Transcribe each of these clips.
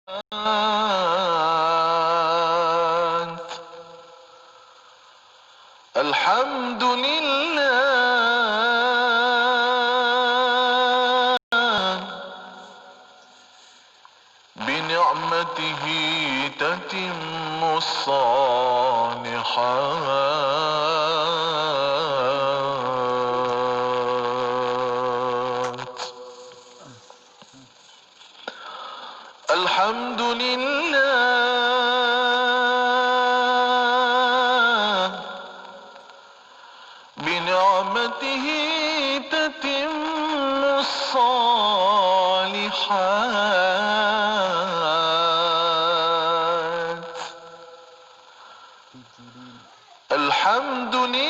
الحمد لله بنعمته تتم الصالحات الحمد لله بنعمته تتم الصالحات الحمد لله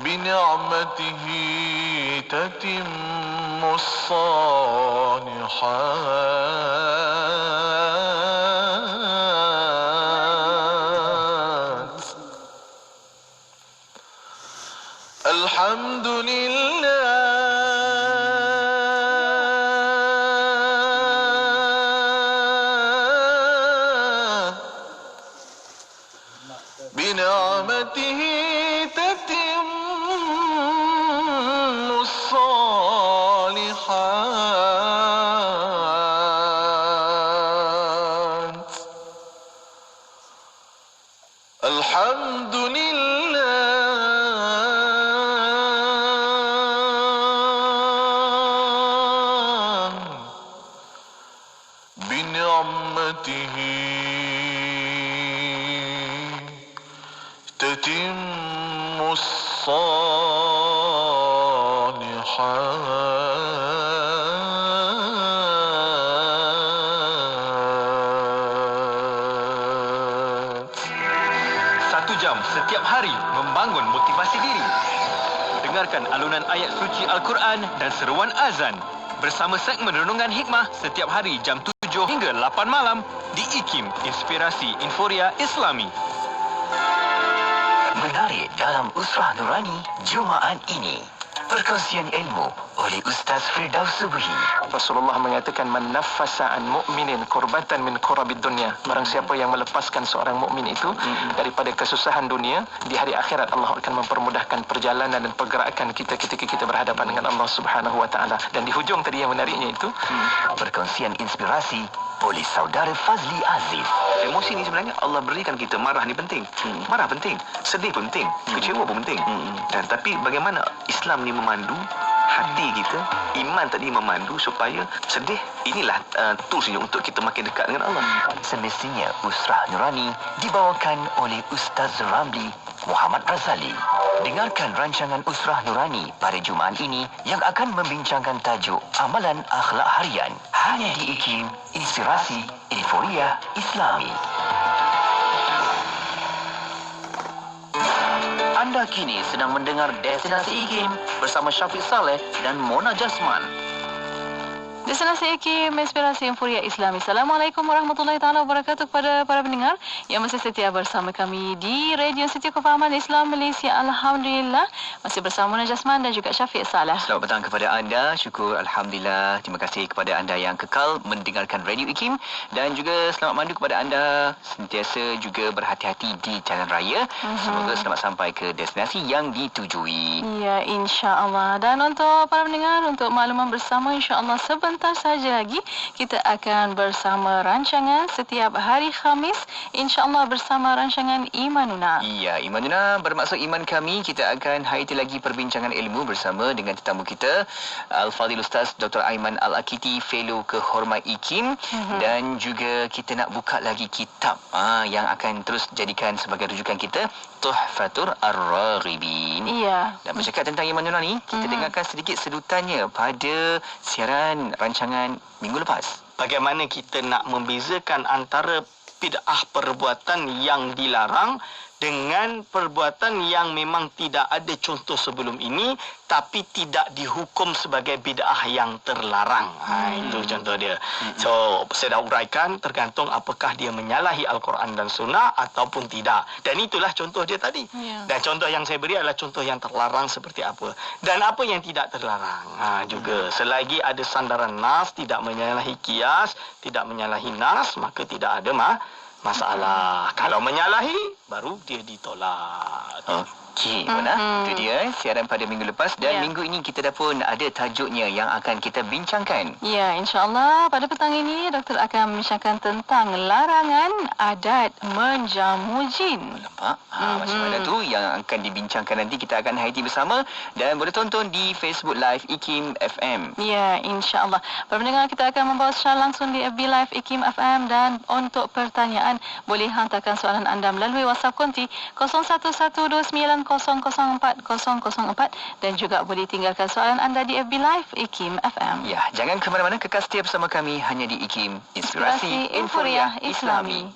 بنعمته تتم الصالحات الحمد لله بنعمته تتم الصالحات الحمد لله بنعمته تتم الصالحات. 1 jam setiap hari membangun motivasi diri. Dengarkan alunan ayat suci Al-Quran dan seruan azan bersama segmen Renungan Hikmah setiap hari jam 7 hingga 8 malam di IKIM, Inspirasi Inforia Islami. Menarik dalam Usrah Nurani Jumaat ini. Perkongsian ilmu oleh Ustaz Firdaus Subuhi. Rasulullah mengatakan man naffasa an mu'minin qurbatan min qurabid dunya. Barang siapa yang melepaskan seorang mukmin itu daripada kesusahan dunia, di hari akhirat Allah akan mempermudahkan perjalanan dan pergerakan kita ketika kita berhadapan dengan Allah Subhanahu wa taala. Dan di hujung tadi yang menariknya itu Perkongsian inspirasi oleh saudara Fazli Aziz. Emosi ni sebenarnya Allah berikan kita. Marah ni penting. Marah penting. Sedih penting. Kecewa pun penting. Dan tapi bagaimana Islam ni memandu hati kita, iman tadi memandu supaya sedih. Inilah toolsnya untuk kita makin dekat dengan Allah. Semestinya Usrah Nurani dibawakan oleh Ustaz Ramli Muhammad Razali. Dengarkan rancangan Usrah Nurani pada Jumaat ini yang akan membincangkan tajuk Amalan Akhlak Harian. Hanya di IKIM, Inspirasi Inforia Islami. Anda kini sedang mendengar Destinasi IKIM bersama Syafiq Saleh dan Mona Jasman. Destinasi IKIM, Inspirasi Inforia Islami. Assalamualaikum warahmatullahi taala wabarakatuh kepada para pendengar yang masih setia bersama kami di Radio Siti Kefahaman Islam Malaysia. Alhamdulillah masih bersama Mona Jasman dan juga Syafiq Saleh. Selamat petang kepada anda. Syukur Alhamdulillah. Terima kasih kepada anda yang kekal mendengarkan Radio IKIM dan juga selamat mandu kepada anda sentiasa juga berhati-hati di jalan raya. Semoga selamat sampai ke destinasi yang ditujui. Ya, insya-Allah. Dan untuk para pendengar, untuk makluman bersama, insya-Allah sebentar saja lagi kita akan bersama rancangan setiap hari Khamis, insya-Allah bersama rancangan Imanuna. Ya, Imanuna bermaksud iman kami. Kita akan hayati lagi perbincangan ilmu bersama dengan tetamu kita, Al-Fadhil Ustaz Dr. Aiman Al-Akiti, Fellow Kehormat IKIM. Dan juga kita nak buka lagi kitab yang akan terus jadikan sebagai rujukan kita, Tuhfatur Ar-Raghibin. Iya. Dan bercakap tentang Imanuna ni, kita dengarkan sedikit sedutannya pada siaran rancangan minggu lepas. Bagaimana kita nak membezakan antara bid'ah perbuatan yang dilarang dengan perbuatan yang memang tidak ada contoh sebelum ini tapi tidak dihukum sebagai bid'ah yang terlarang. Itu contoh dia. So, saya dah uraikan tergantung apakah dia menyalahi Al-Quran dan Sunnah ataupun tidak. Dan itulah contoh dia tadi. Ya. Dan contoh yang saya beri adalah contoh yang terlarang seperti apa. Dan apa yang tidak terlarang. Juga selagi ada sandaran nas, tidak menyalahi kias, tidak menyalahi nas, maka tidak ada masalah. Kalau menyalahi, baru dia ditolak. Okey, Mona. Itu dia siaran pada minggu lepas dan minggu ini kita dah pun ada tajuknya yang akan kita bincangkan. Ya, insya-Allah pada petang ini doktor akan membincangkan tentang larangan adat menjamu jin. Nampak? Macam mana tu yang akan dibincangkan nanti kita akan haiti bersama dan boleh tonton di Facebook Live IKIM FM. Ya, insya-Allah. Para pendengar, kita akan membawa secara langsung di FB Live IKIM FM dan untuk pertanyaan boleh hantarkan soalan anda melalui WhatsApp konti 01129004 dan juga boleh tinggalkan soalan anda di FB Live IKIM FM. Ya, jangan ke mana-mana, kekal setia bersama kami hanya di IKIM, Inspirasi Inforia Islami.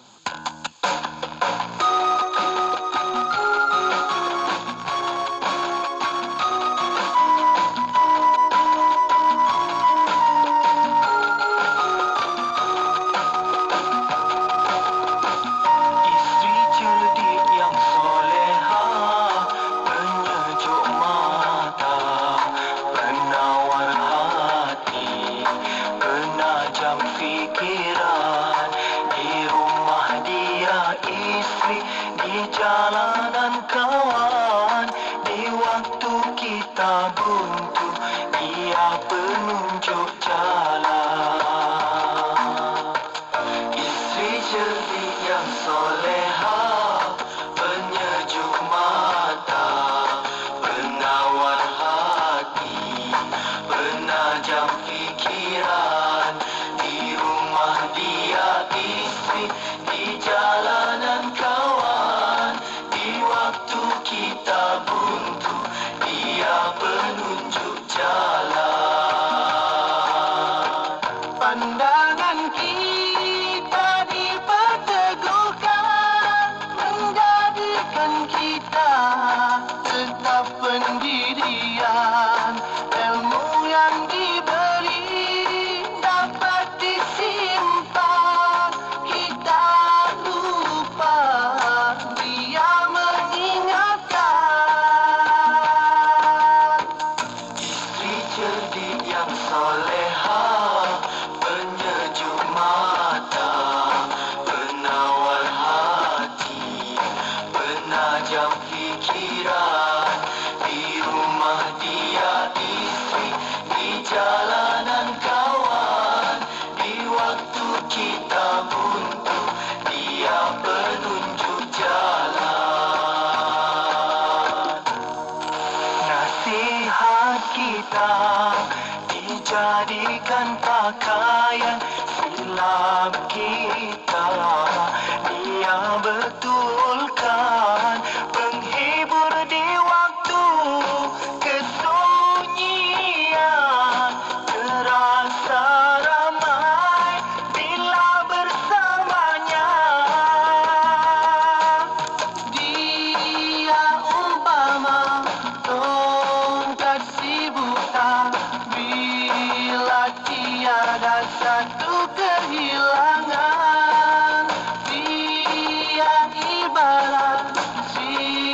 Dijadikan pakaian silap kita, dia betulkan penghibur di waktu kesunyian, terasa ramai bila bersamanya. Dia umpama tongkat si buta, bila tiada satu kehilangan. Dia ibarat si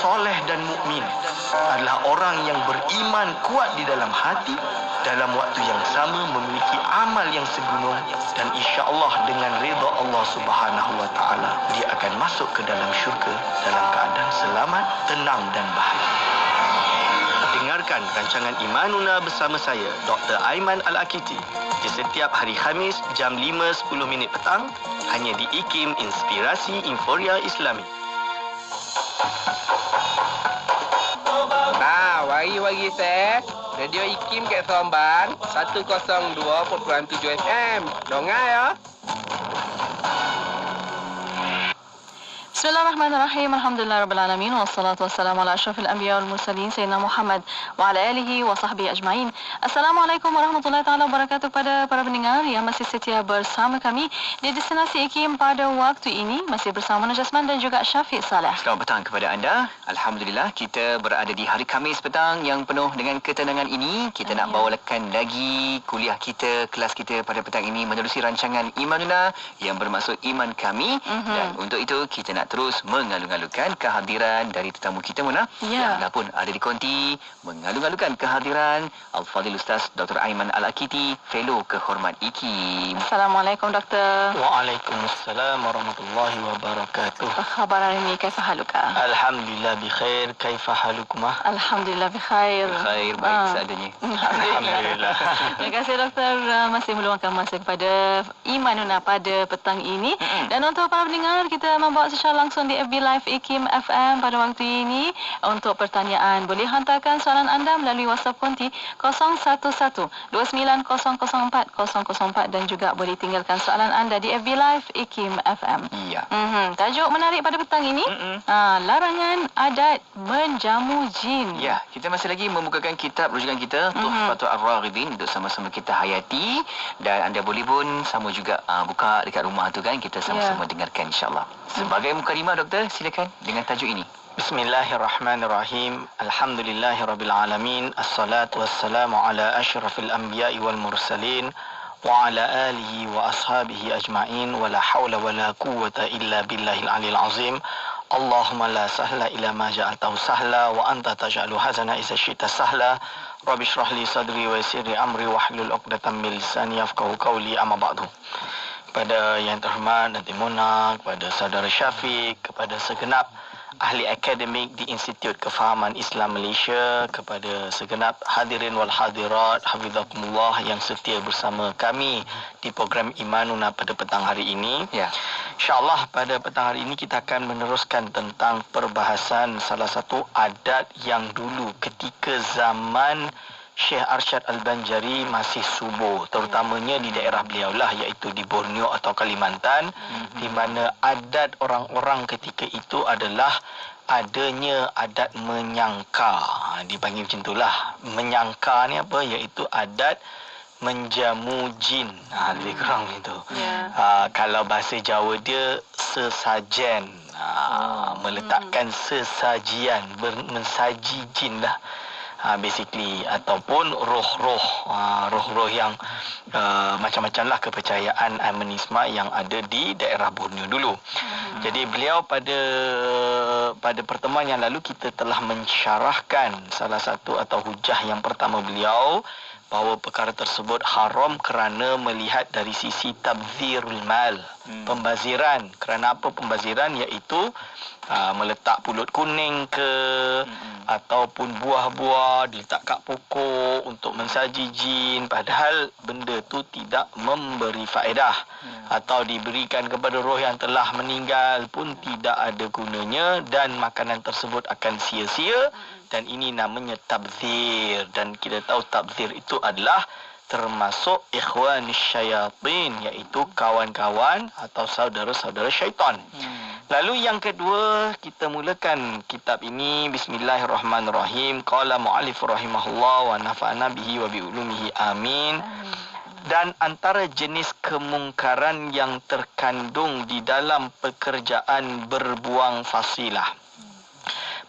soleh dan mukmin adalah orang yang beriman kuat di dalam hati, dalam waktu yang sama memiliki amal yang segunung, dan insya-Allah dengan redha Allah Subhanahu wa taala dia akan masuk ke dalam syurga dalam keadaan selamat, tenang dan bahagia. Dengarkan rancangan Imanuna bersama saya, Dr. Aiman Al-Akiti, di setiap hari Khamis jam 5.10 petang, hanya di IKIM Inspirasi Inforia Islami. Wari-wari saya, Radio IKIM kat Seremban, 102.7 FM. Dengar ya. Bismillahirrahmanirrahim. Alhamdulillahirrabbilalamin. Wassalatu wassalamu ala ashrafil anbiya wal mursalin Sayyidina Muhammad wa ala alihi wa sahbihi ajma'in. Assalamualaikum warahmatullahi ta'ala wabarakatuh kepada para pendengar yang masih setia bersama kami di Destinasi IKIM pada waktu ini. Masih bersama Najasman dan juga Syafiq Saleh. Selamat petang kepada anda. Alhamdulillah kita berada di hari Khamis petang yang penuh dengan ketenangan ini. Kita nak bawakan lagi kuliah kita, kelas kita pada petang ini menerusi rancangan Imanuna yang bermaksud iman kami. Dan untuk itu kita nak terus mengalu-alukan kehadiran dari tetamu kita, Mona, Ya. yang dah pun ada di konti mengalu-alukan kehadiran Al-Fadhil Ustaz Dr. Aiman Al-Akiti, Fellow Kehormat IKIM. Assalamualaikum Doktor. Waalaikumsalam warahmatullahi wabarakatuh. Apa khabar hari ini? Kaifa haluka? Alhamdulillah bikhair. Kaifa halukumah? Alhamdulillah bikhair. Khair, baik seadanya. Alhamdulillah. Terima kasih Doktor masih meluangkan masa kepada Imanuna pada petang ini. Dan untuk para pendengar, kita membawa secara langsung di FB Live IKIM FM pada waktu ini. Untuk pertanyaan, boleh hantarkan soalan anda melalui WhatsApp konti 011-2904-004 dan juga boleh tinggalkan soalan anda di FB Live IKIM FM. Ya. Tajuk menarik pada petang ini, larangan adat menjamu jin. Ya, kita masih lagi membukakan kitab rujukan kita, Tuhfatul Ar-Raghibin, untuk sama-sama kita hayati. Dan anda boleh pun sama juga buka dekat rumah tu kan, kita sama-sama dengarkan insya-Allah. Sebagai mukadimah, Doktor, silakan dengan tajuk ini. Bismillahirrahmanirrahim. Alhamdulillahirrabbilalamin. Assalatu wassalamu ala ashrafil anbiya'i wal mursalin wa ala alihi wa ashabihi ajma'in wa la hawla wa la quwwata illa billahil aliyil azim. Allahumma la sahla ila ma ja'altahu sahla wa anta taj'alu hazana idza syi'ta sahla. Rabbi shrah li sadri wa yassir li amri wahlul 'uqdatam min lisani yafqahu qawli, amma ba'du. Kepada yang terhormat Datin Mona, kepada saudara Syafiq, kepada segenap ahli akademik di Institut Kefahaman Islam Malaysia, kepada segenap hadirin wal hadirat hafizakumullah yang setia bersama kami di program Imanuna pada petang hari ini. Ya. InsyaAllah pada petang hari ini kita akan meneruskan tentang perbahasan salah satu adat yang dulu ketika zaman Syekh Arsyad Al-Banjari masih subuh, terutamanya di daerah beliau lah, iaitu di Borneo atau Kalimantan, di mana adat orang-orang ketika itu adalah adanya adat menyangka. Dipanggil macam itulah. Menyangka ni apa? Iaitu adat menjamu jin. Lebih kurang itu. Kalau bahasa Jawa dia sesajen. Meletakkan sesajian, mensaji jin lah. Basically, ataupun roh-roh yang macam-macam lah kepercayaan animisme yang ada di daerah Borneo dulu. Jadi beliau pada pertemuan yang lalu kita telah mensyarahkan salah satu atau hujah yang pertama beliau, bahawa perkara tersebut haram kerana melihat dari sisi tabzirul mal, pembaziran. Kerana apa pembaziran? Iaitu meletak pulut kuning ke ataupun buah-buah diletak kat pokok untuk mensaji jin, padahal benda tu tidak memberi faedah, atau diberikan kepada roh yang telah meninggal pun tidak ada gunanya dan makanan tersebut akan sia-sia. Dan ini namanya tabzir, dan kita tahu tabzir itu adalah termasuk ikhwanis syayatin, iaitu kawan-kawan atau saudara-saudara syaitan. Lalu yang kedua, kita mulakan kitab ini. Bismillahirrahmanirrahim. Qala mu'allif rahimahullah wa nafa'ana bihi wa bi'ulumihi amin. Dan antara jenis kemungkaran yang terkandung di dalam pekerjaan berbuang fasilah.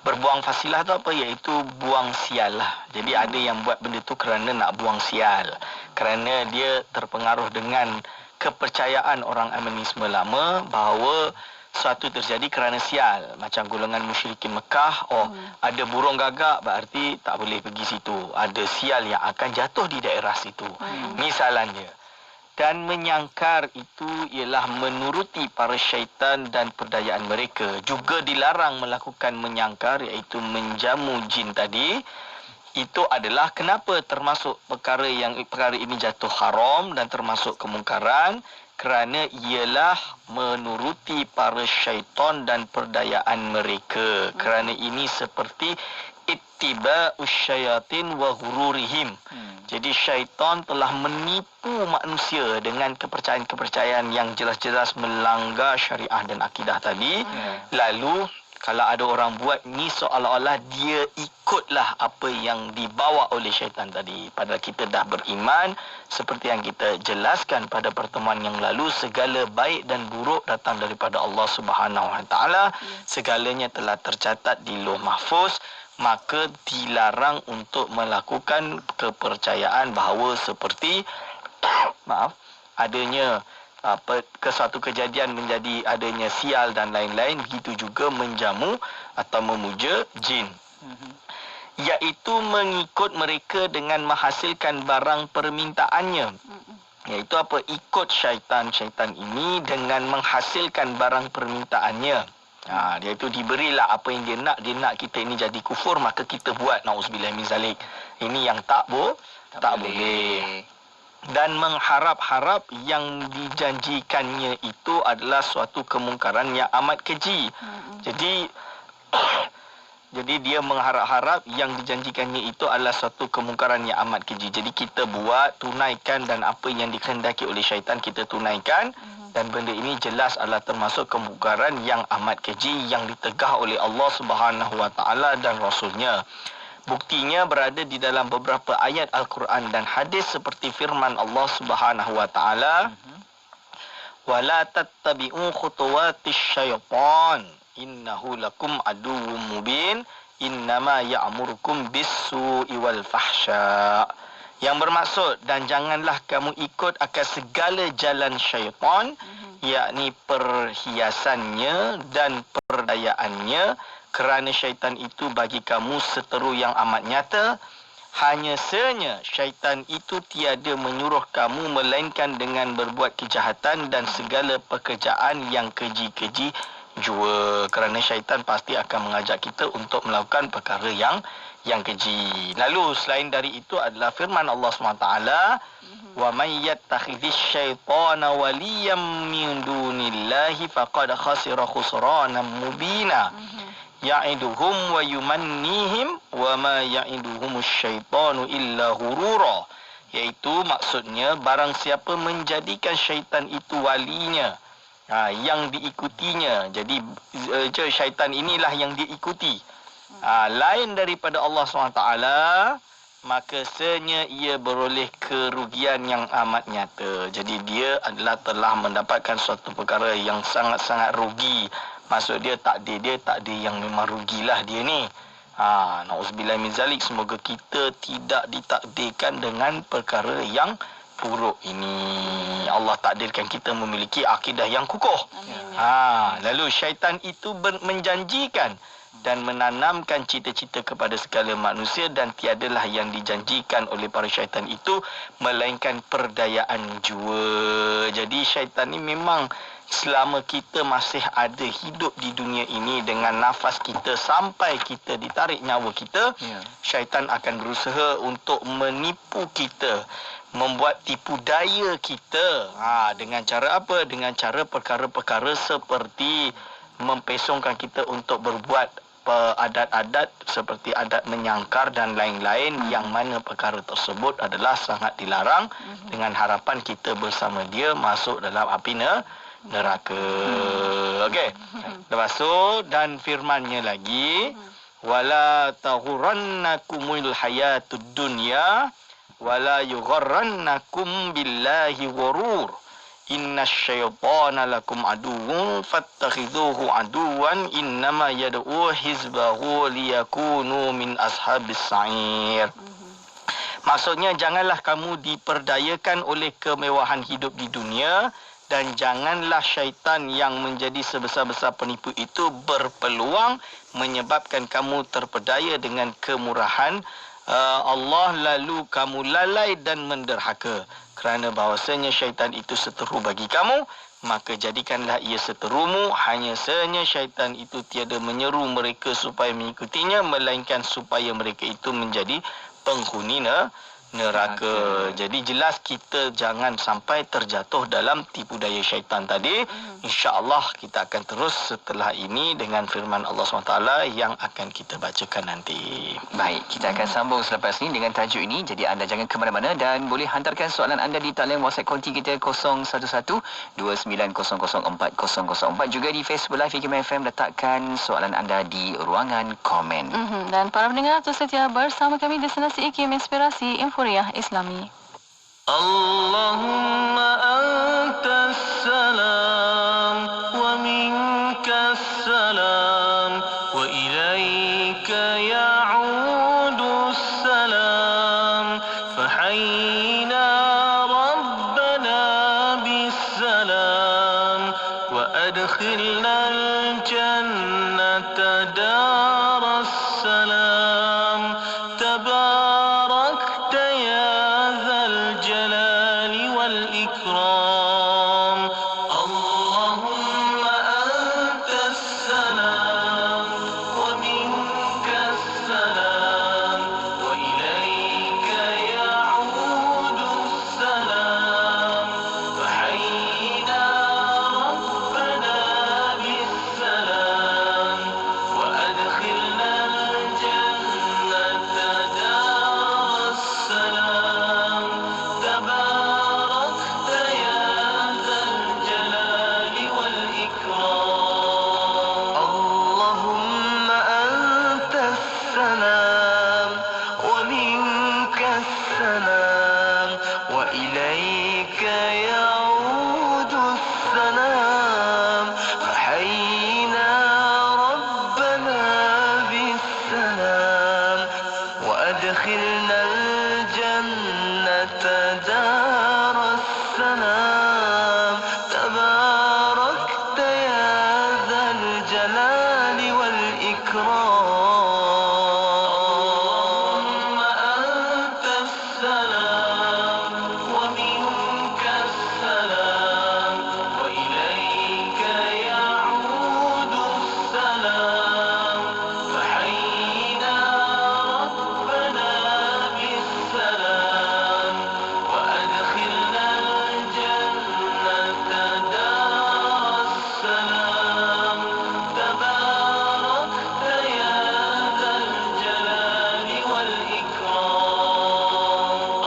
Berbuang fasilah tu apa? Iaitu buang sial lah. Jadi ada yang buat benda tu kerana nak buang sial, kerana dia terpengaruh dengan kepercayaan orang animisme lama bahawa sesuatu terjadi kerana sial. Macam golongan musyrikin Mekah, ada burung gagak berarti tak boleh pergi situ. Ada sial yang akan jatuh di daerah situ. Misalannya. Dan menyangkar itu ialah menuruti para syaitan dan perdayaan mereka. Juga dilarang melakukan menyangkar, iaitu menjamu jin tadi. Itu adalah kenapa termasuk perkara ini jatuh haram dan termasuk kemungkaran, kerana ialah menuruti para syaitan dan perdayaan mereka. Kerana ini seperti ittiba'us syayatin wa ghururihim. Jadi syaitan telah menipu manusia dengan kepercayaan-kepercayaan yang jelas-jelas melanggar syariah dan akidah tadi. Lalu kalau ada orang buat ni seolah-olah dia ikutlah apa yang dibawa oleh syaitan tadi. Padahal kita dah beriman seperti yang kita jelaskan pada pertemuan yang lalu, segala baik dan buruk datang daripada Allah Subhanahu Wa Taala. Segalanya telah tercatat di Lauh Mahfuz. Maka dilarang untuk melakukan kepercayaan bahawa seperti adanya suatu kejadian menjadi adanya sial dan lain-lain, begitu juga menjamu atau memuja jin. Iaitu mengikut mereka dengan menghasilkan barang permintaannya. Iaitu apa? Ikut syaitan-syaitan ini dengan menghasilkan barang permintaannya. Iaitu diberilah apa yang dia nak kita ini jadi kufur, maka kita buat, na'udzubillah min zalik. Ini yang tak boleh. Dan mengharap-harap yang dijanjikannya itu adalah suatu kemungkaran yang amat keji. Jadi dia mengharap-harap yang dijanjikannya itu adalah suatu kemungkaran yang amat keji. Jadi kita buat, tunaikan, dan apa yang dikehendaki oleh syaitan kita tunaikan. Dan benda ini jelas adalah termasuk kemungkaran yang amat keji yang ditegah oleh Allah Subhanahu Wa Taala dan Rasulnya. Buktinya berada di dalam beberapa ayat Al-Quran dan hadis seperti firman Allah Subhanahu Wa Taala, "Wala tattabi'u khutuwatis syaitan, innahu lakum aduwwum mubin, innama ya'murukum bis-su'i wal fahsya." Yang bermaksud, dan janganlah kamu ikut akan segala jalan syaitan, yakni perhiasannya dan perdayaannya, kerana syaitan itu bagi kamu seteru yang amat nyata. Hanya sahaja syaitan itu tiada menyuruh kamu melainkan dengan berbuat kejahatan dan segala pekerjaan yang keji-keji jua. Kerana syaitan pasti akan mengajak kita untuk melakukan perkara yang keji. Lalu selain dari itu adalah firman Allah SWT, "Wa may yattakhidhish syaitana waliyyan min dunillahi faqad khasira khusranan mubina. Ya'iduhum wa yumannihim wa ma ya'iduhumus syaitanu illa ghurura." Iaitu maksudnya barang siapa menjadikan syaitan itu walinya, yang diikutinya. Jadi syaitan inilah yang diikuti. Lain daripada Allah SWT, maka senya ia beroleh kerugian yang amat nyata. Jadi dia adalah telah mendapatkan suatu perkara yang sangat-sangat rugi. Maksud dia takdir yang memang rugilah dia ni. Na'udzubillah min zalik. Semoga kita tidak ditakdirkan dengan perkara yang buruk ini. Allah takdirkan kita memiliki akidah yang kukuh. Lalu syaitan itu menjanjikan dan menanamkan cita-cita kepada segala manusia, dan tiadalah yang dijanjikan oleh para syaitan itu melainkan perdayaan jua. Jadi syaitan ni memang selama kita masih ada hidup di dunia ini dengan nafas kita sampai kita ditarik nyawa kita, syaitan akan berusaha untuk menipu kita, membuat tipu daya kita. Dengan cara apa? Dengan cara perkara-perkara seperti mempesongkan kita untuk berbuat adat-adat seperti adat menyangkar dan lain-lain, yang mana perkara tersebut adalah sangat dilarang, dengan harapan kita bersama dia masuk dalam api neraka. Okey. Lepas tu, dan firmannya lagi, "Wala taghurannakumul hayatud dunya wala yugharrannakum billahi ghurur. Innasyaitana lakum aduwwun fattakhidhuhu aduwwan innama yad'u hizbahu liyakunu min ashabis sa'ir." Maksudnya, janganlah kamu diperdayakan oleh kemewahan hidup di dunia dan janganlah syaitan yang menjadi sebesar-besar penipu itu berpeluang menyebabkan kamu terpedaya dengan kemurahan Allah, lalu kamu lalai dan menderhaka. Kerana bahawasanya syaitan itu seteru bagi kamu, maka jadikanlah ia seterumu. Hanya sahaja syaitan itu tiada menyeru mereka supaya mengikutinya, melainkan supaya mereka itu menjadi penghuni neraka. Jadi jelas kita jangan sampai terjatuh dalam tipu daya syaitan tadi. InsyaAllah kita akan terus setelah ini dengan firman Allah SWT yang akan kita bacakan nanti. Baik, kita akan sambung selepas ini dengan tajuk ini. Jadi anda jangan ke mana-mana dan boleh hantarkan soalan anda di talian WhatsApp konti kita 0112900404. Juga di Facebook Live IKIM FM, letakkan soalan anda di ruangan komen. Dan para pendengar terus setia bersama kami di Destinasi IKIM Inspirasi Infuriah Islami. Allahumma antas salam wa minkas salam wa ilaika ya'udus salam fahayyina rabbana bis salam wa adkhilna al-jannata daras salam tabarakta ya الجلال والإكرام اللهم أنت السلام ومنك السلام وإليك يعود السلام فحينا ربنا بالسلام وأدخلنا الجنة دار السلام تباركت يا ذا الجلال والإكرام اللهم أنت السلام ومنك السلام وإليك يعود السلام فحينا ربنا بالسلام وأدخلنا الجنة دار السلام تباركت يا ذا الجلال والإكرام اللهم أنت السلام ومنك السلام وإليك يعود السلام فحينا ربنا بالسلام وأدخلنا الجنة دار السلام تباركت يا ذا الجلال والإكرام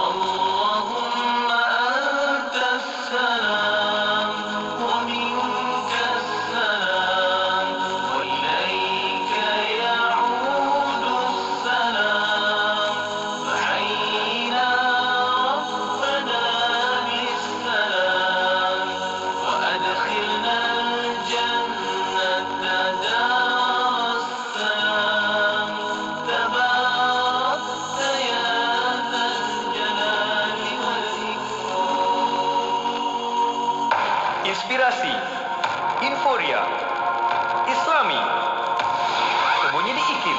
اللهم أنت السلام ومنك السلام وإليك يعود السلام فحينا ربنا بالسلام وأدخلنا الجنة دار السلام تباركت يا ذا الجلال والإكرام Inspirasi Inforia Islami, semuanya di IKIM.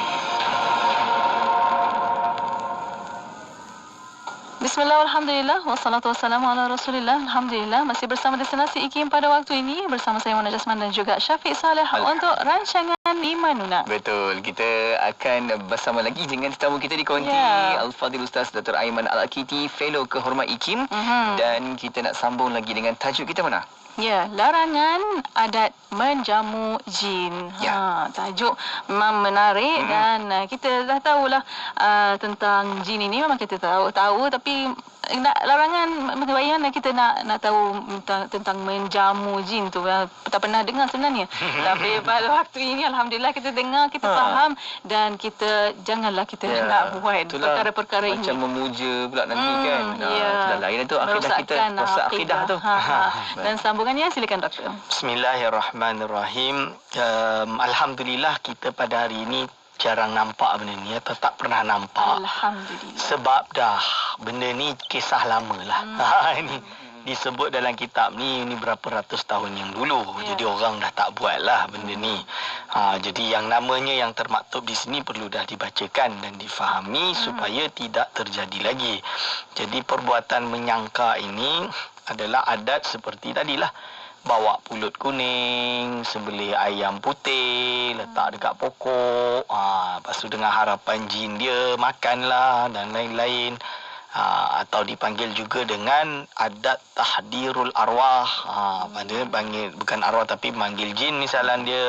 Bismillah, alhamdulillah, wassalatu wassalamu ala rasulillah. Alhamdulillah, masih bersama Destinasi IKIM pada waktu ini bersama saya Mona Jasman dan juga Syafiq Saleh untuk rancangan Imanuna. Betul, kita akan bersama lagi dengan tetamu kita di konti, Ya. Al-Fadhil Ustaz Dr. Aiman Al-Akiti, Fellow Kehormat IKIM. Dan kita nak sambung lagi dengan tajuk kita mana? Ya, larangan adat menjamu jin. Ya. Tajuk memang menarik dan kita dah tahulah tentang jin ini, memang kita tahu tapi nak larangan bagaimana kita nak tahu tentang menjamu jin tu, tak pernah dengar sebenarnya. Tapi pada waktu ini alhamdulillah kita dengar, kita faham dan kita janganlah kita nak buat perkara-perkara ini. Macam memuja pula nanti kan. Ya. Itu dah lain tu akidah kita, Merosakkan rosak akidah tu. Dan sambungannya silakan doktor. Bismillahirrahmanirrahim. Alhamdulillah kita pada hari ini jarang nampak benda ni, atau tak pernah nampak. Alhamdulillah. Sebab dah benda ni kisah lama lah. disebut dalam kitab ni berapa ratus tahun yang dulu. Jadi orang dah tak buat lah benda ni. Jadi yang namanya yang termaktub di sini perlu dah dibacakan dan difahami supaya tidak terjadi lagi. Jadi perbuatan menyangka ini adalah adat seperti tadilah. Bawa pulut kuning, sembelih ayam putih, letak dekat pokok. Lepas tu dengan harapan jin dia makanlah dan lain-lain. Atau dipanggil juga dengan adat tahdirul arwah. Panggil bukan arwah tapi panggil jin misalnya dia.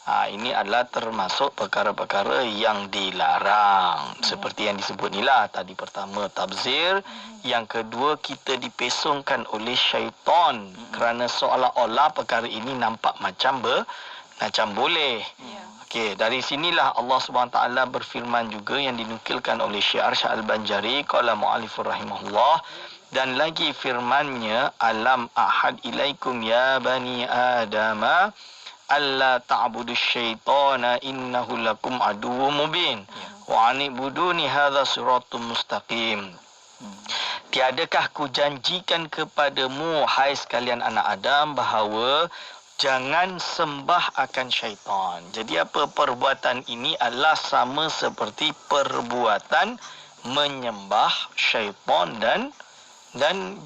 Ini adalah termasuk perkara-perkara yang dilarang. Seperti yang disebut ni lah. Tadi pertama tabzir. Yang kedua kita dipesongkan oleh syaitan. Kerana seolah-olah perkara ini nampak macam boleh. Okey, dari sinilah Allah SWT berfirman juga yang dinukilkan oleh Syiar Syah Al-Banjari. Qala mu'alifur rahimahullah. Dan lagi firmannya. Alam ahad ilaikum ya bani adama. alla ta'budu syaitana innahu lakum aduwwum mubin wa anibuduni hadza siratum mustaqim. Tiadakah ku janjikan kepadamu hai sekalian anak Adam bahawa jangan sembah akan syaitan. Jadi apa perbuatan ini adalah sama seperti perbuatan menyembah syaitan dan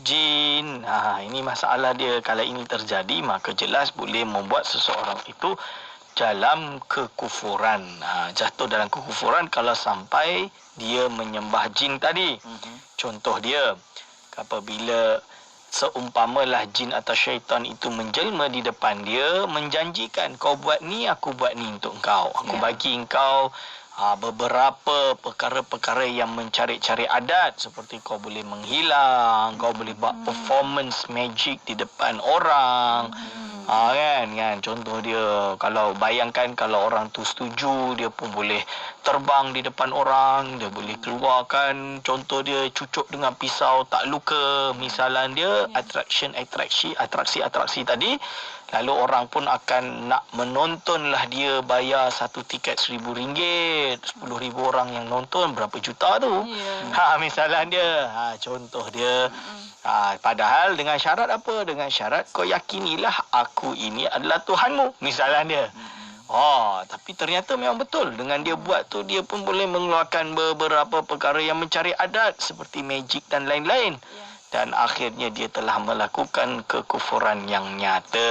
jin. Ini masalah dia. Kalau ini terjadi maka jelas boleh membuat seseorang itu dalam kekufuran. Jatuh dalam kekufuran kalau sampai dia menyembah jin tadi. Contoh dia, apabila seumpamalah jin atau syaitan itu menjelma di depan dia, menjanjikan kau buat ni, aku buat ni untuk engkau. Aku bagi engkau beberapa perkara-perkara yang mencari-cari adat, seperti kau boleh menghilang, kau boleh buat performance magic di depan orang. Kan contoh dia, kalau bayangkan kalau orang tu setuju, dia pun boleh terbang di depan orang, dia boleh keluarkan, contoh dia cucuk dengan pisau tak luka, misalnya dia atraksi tadi. Lalu orang pun akan nak menontonlah dia, bayar satu tiket RM1,000, 10,000 orang yang nonton, berapa juta tu? Misalnya dia, contoh dia. Padahal dengan syarat apa? Dengan syarat kau yakinilah aku ini adalah Tuhanmu, misalnya dia. Tapi ternyata memang betul. Dengan dia buat tu, dia pun boleh mengeluarkan beberapa perkara yang mencari adat, seperti magic dan lain-lain. Dan akhirnya dia telah melakukan kekufuran yang nyata.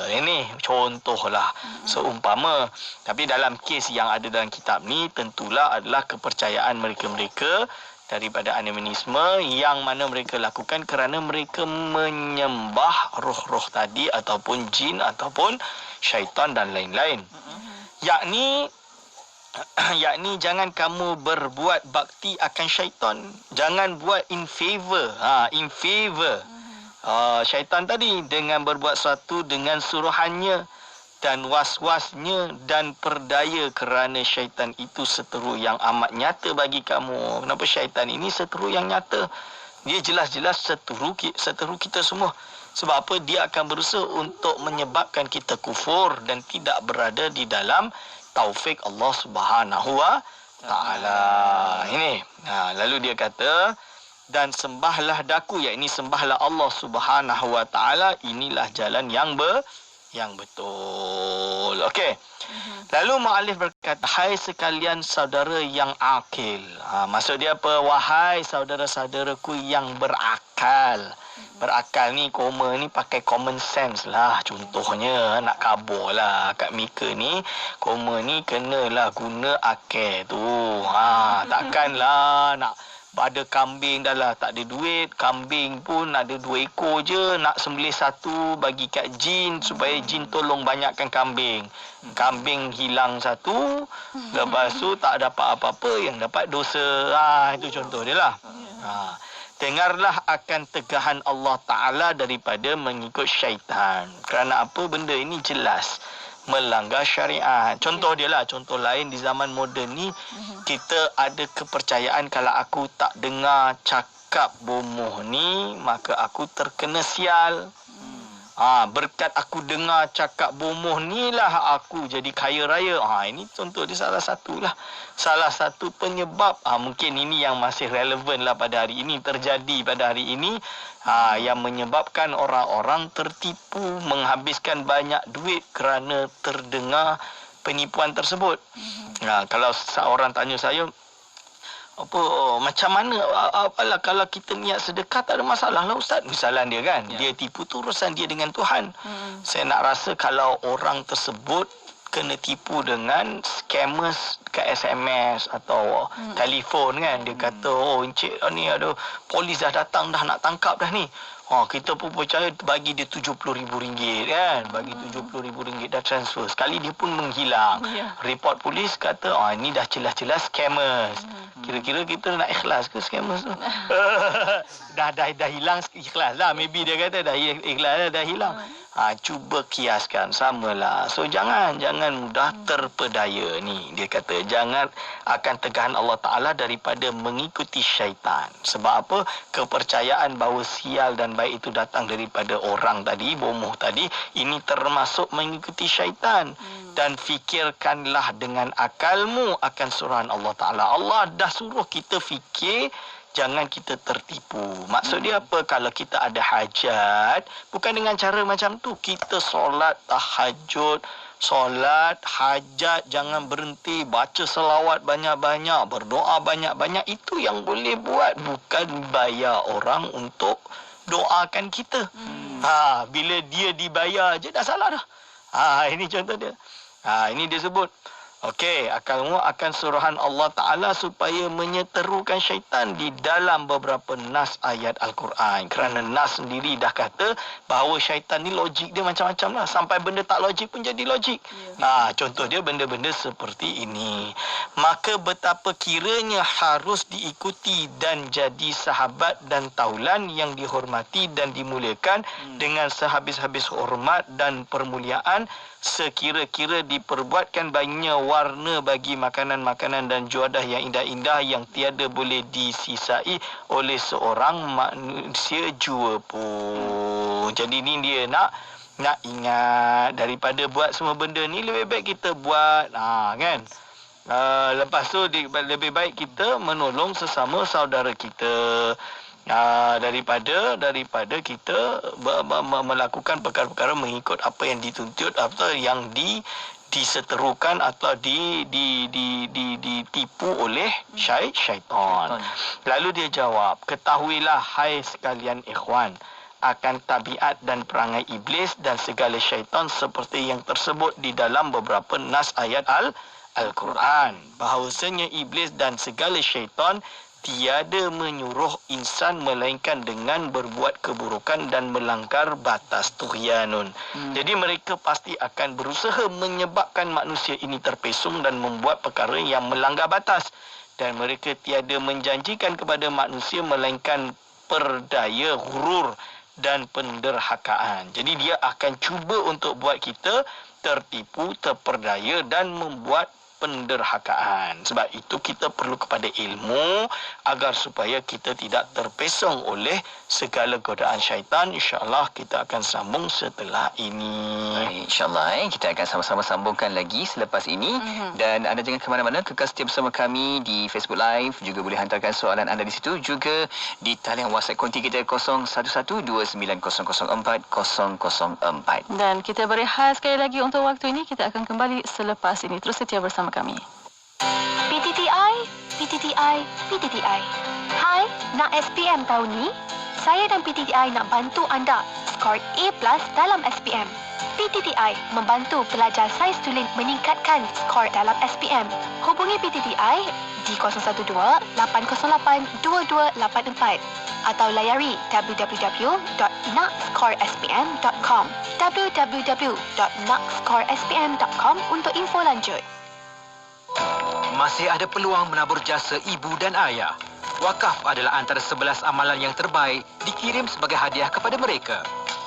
Ini contohlah seumpama. Tapi dalam kes yang ada dalam kitab ni, tentulah adalah kepercayaan mereka-mereka daripada animisme yang mana mereka lakukan kerana mereka menyembah roh-roh tadi ataupun jin ataupun syaitan dan lain-lain. Yakni jangan kamu berbuat bakti akan syaitan. Jangan buat in favor. Syaitan tadi dengan berbuat sesuatu dengan suruhannya dan was-wasnya dan perdaya, kerana syaitan itu seteru yang amat nyata bagi kamu. Kenapa syaitan ini seteru yang nyata? Dia jelas-jelas seteru kita semua. Sebab apa? Dia akan berusaha untuk menyebabkan kita kufur dan tidak berada di dalam taufik Allah Subhanahu wa Ta'ala. Ini. Lalu dia kata, dan sembahlah daku, yakni sembahlah Allah Subhanahu wa Ta'ala. Inilah jalan yang betul. Okey. Lalu muallif berkata, hai sekalian saudara yang akil. Maksud dia apa? Wahai saudara-saudaraku yang berakal. Berakal ni, koma ni pakai common sense lah. Contohnya nak kabur lah kat Mika ni, koma ni kenalah guna akal tu. Takkanlah nak ada kambing dah lah tak ada duit, kambing pun ada 2 ekor je, nak sembelih satu bagi kat jin supaya jin tolong banyakkan kambing. Kambing hilang satu, lepas tu tak dapat apa-apa, yang dapat dosa. Itu contoh dia lah. Dengarlah akan tegahan Allah Ta'ala daripada mengikut syaitan. Kerana apa? Benda ini jelas melanggar syariat. Contoh dia lah, contoh lain di zaman moden ni, kita ada kepercayaan kalau aku tak dengar cakap bomoh ni, maka aku terkena sial. Berkat aku dengar cakap bomoh ni lah aku jadi kaya raya. Ini contoh dia salah satu penyebab. Mungkin ini yang masih relevan lah pada hari ini, terjadi pada hari ini, yang menyebabkan orang-orang tertipu, menghabiskan banyak duit kerana terdengar penipuan tersebut. Kalau seorang tanya saya, macam mana apalah kalau kita niat sedekah tak ada masalah lah Ustaz. Misalan dia kan, dia tipu tu urusan dia dengan Tuhan. Saya nak rasa kalau orang tersebut kena tipu dengan scammers ke SMS atau telefon kan, dia kata encik ni ada polis dah datang dah nak tangkap dah ni. Kita pun percaya, bagi dia RM70,000 kan, bagi RM70,000 dah transfer. Sekali dia pun menghilang. Report polis kata ni dah jelas-jelas scammers. Kira-kira kita nak ikhlas ke scammers tu? dah hilang ikhlas lah. Maybe dia kata dah ikhlas dah hilang. Cuba kiaskan, samalah. So jangan mudah terpedaya ni. Dia kata jangan akan tegahan Allah Ta'ala daripada mengikuti syaitan. Sebab apa? Kepercayaan bahawa sial dan baik itu datang daripada orang tadi, bomoh tadi, ini termasuk mengikuti syaitan. Dan fikirkanlah dengan akalmu akan suruhan Allah Ta'ala. Allah dah suruh kita fikir, jangan kita tertipu. Maksud dia apa? Kalau kita ada hajat, bukan dengan cara macam tu. Kita solat tahajud, solat hajat, jangan berhenti, baca selawat banyak-banyak, berdoa banyak-banyak. Itu yang boleh buat. Bukan bayar orang untuk doakan kita. Bila dia dibayar je dah salah dah. Ini contoh dia. Ini dia sebut. Okey, akalmu akan suruhan Allah Ta'ala supaya menyeterukan syaitan di dalam beberapa nas ayat Al-Quran. Kerana nas sendiri dah kata bahawa syaitan ni logik dia macam-macam lah. Sampai benda tak logik pun jadi logik. Contoh dia benda-benda seperti ini. Maka betapa kiranya harus diikuti dan jadi sahabat dan taulan yang dihormati dan dimuliakan dengan sehabis-habis hormat dan permuliaan, sekira-kira diperbuatkan baginya warna bagi makanan-makanan dan juadah yang indah-indah yang tiada boleh disisai oleh seorang manusia jua pun. Jadi ni dia nak ingat, daripada buat semua benda ni lebih baik kita buat kan. Lepas tu lebih baik kita menolong sesama saudara kita. Daripada kita melakukan perkara-perkara mengikut apa yang dituntut atau yang diseterukan atau ditipu oleh syaitan. Lalu dia jawab, ketahuilah hai sekalian ikhwan, akan tabiat dan perangai iblis dan segala syaitan seperti yang tersebut di dalam beberapa nas ayat Al-Quran. Bahawasanya iblis dan segala syaitan tiada menyuruh insan melainkan dengan berbuat keburukan dan melanggar batas tughyanun. Jadi mereka pasti akan berusaha menyebabkan manusia ini terpesong dan membuat perkara yang melanggar batas. Dan mereka tiada menjanjikan kepada manusia melainkan perdaya, hurur dan penderhakaan. Jadi dia akan cuba untuk buat kita tertipu, terperdaya dan membuat penderhakaan. Sebab itu kita perlu kepada ilmu agar supaya kita tidak terpesong oleh segala godaan syaitan. InsyaAllah kita akan sambung setelah ini. Baik, InsyaAllah kita akan sama-sama sambungkan lagi selepas ini. Dan anda jangan ke mana-mana, kekal setia bersama kami di Facebook Live. Juga boleh hantarkan soalan anda di situ. Juga di talian WhatsApp konti kita 0112904004. Dan kita berehat sekali lagi untuk waktu ini. Kita akan kembali selepas ini. Terus setia bersama kami. PTTI. Hai, nak SPM tahun ni? Saya dan PTTI nak bantu anda skor A+ dalam SPM. PTTI membantu pelajar sains tulen meningkatkan skor dalam SPM. Hubungi PTTI di 012-808-2284 atau layari www.nakscorespm.com www.nakscorespm.com untuk info lanjut. Masih ada peluang menabur jasa ibu dan ayah. Wakaf adalah antara 11 amalan yang terbaik dikirim sebagai hadiah kepada mereka.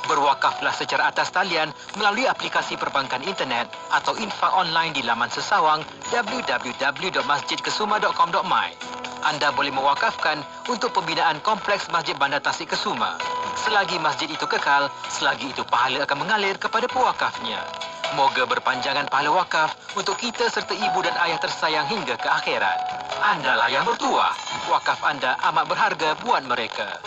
Berwakaflah secara atas talian melalui aplikasi perbankan internet atau infak online di laman sesawang www.masjidkesuma.com.my. Anda boleh mewakafkan untuk pembinaan kompleks Masjid Bandar Tasik Kesuma. Selagi masjid itu kekal, selagi itu pahala akan mengalir kepada pewakafnya. Moga berpanjangan pahala wakaf untuk kita serta ibu dan ayah tersayang hingga ke akhirat. Andalah yang bertuah. Wakaf anda amat berharga buat mereka.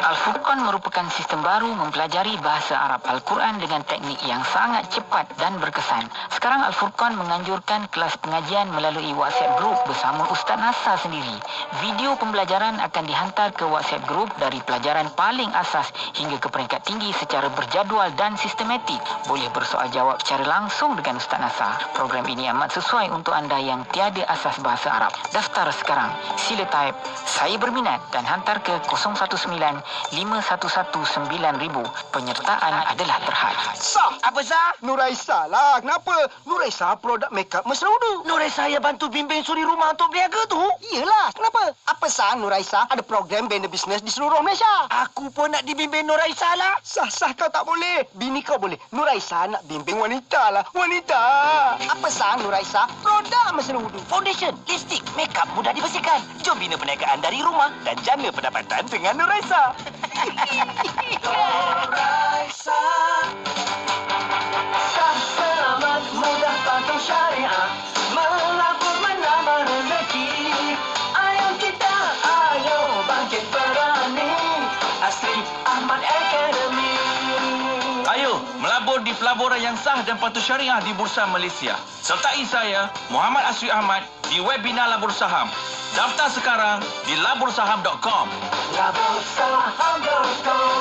Al-Furqan merupakan sistem baru mempelajari bahasa Arab Al-Quran dengan teknik yang sangat cepat dan berkesan. Sekarang Al-Furqan menganjurkan kelas pengajian melalui WhatsApp group bersama Ustaz Nasar sendiri. Video pembelajaran akan dihantar ke WhatsApp group dari pelajaran paling asas hingga ke peringkat tinggi secara berjadual dan sistematik. Boleh bersoal jawab secara langsung dengan Ustaz Nasar. Program ini amat sesuai untuk anda yang tiada asas bahasa Arab. Daftar sekarang. Sila type "Saya berminat" dan hantar ke 019-511-9000. Penyertaan adalah terhad. Sah. Apa sah? Nuraisa lah. Kenapa? Nuraisa produk makeup mesra wudu. Nuraisa yang bantu bimbing suri rumah untuk berniaga tu? Iyalah. Kenapa? Apa sah Nuraisa ada program bina bisnes di seluruh Malaysia? Aku pun nak dibimbing Nuraisa lah. Sah-sah kau tak boleh. Bini kau boleh. Nuraisa nak bimbing wanita lah. Wanita. Apa sah Nuraisa? Produk mesra wudu. Foundation, lipstick, makeup mudah dibersihkan. Jom bina perniagaan dari rumah dan jana pendapatan dengan Nuraisa. Nuraisa. Sah, selamat, mudah, patuh syariah. Melabur menambah rezeki. Ayo kita, ayo bangkit berani. Asri Ahmad Academy. Ayo, melabur di pelaburan yang sah dan patuh syariah di Bursa Malaysia. Sertai saya, Muhammad Asri Ahmad, di webinar Labur Saham. Daftar sekarang di labursaham.com. Labursaham.com.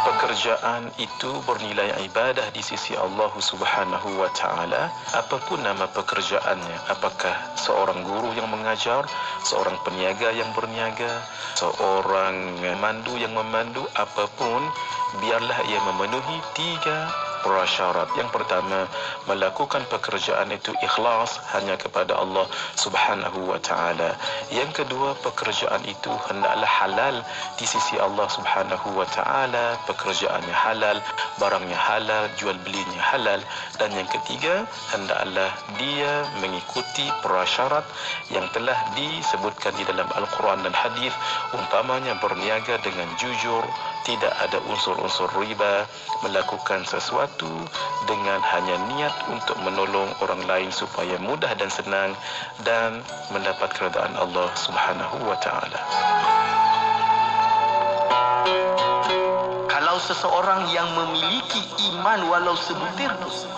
Pekerjaan itu bernilai ibadah di sisi Allah Subhanahu wa taala, apapun nama pekerjaannya, apakah seorang guru yang mengajar, seorang peniaga yang berniaga, seorang pemandu yang memandu, apapun, biarlah ia memenuhi 3 prasyarat. Yang pertama, melakukan pekerjaan itu ikhlas hanya kepada Allah Subhanahu wa taala. Yang kedua, pekerjaan itu hendaklah halal di sisi Allah Subhanahu wa taala, pekerjaannya halal, barangnya halal, jual belinya halal. Dan yang ketiga, hendaklah dia mengikuti prasyarat yang telah disebutkan di dalam Al-Quran dan hadis, umpamanya berniaga dengan jujur, tidak ada unsur-unsur riba, melakukan sesuatu dengan hanya niat untuk menolong orang lain supaya mudah dan senang dan mendapat keredaan Allah Subhanahu wa taala. Kalau seseorang yang memiliki iman walau sebutir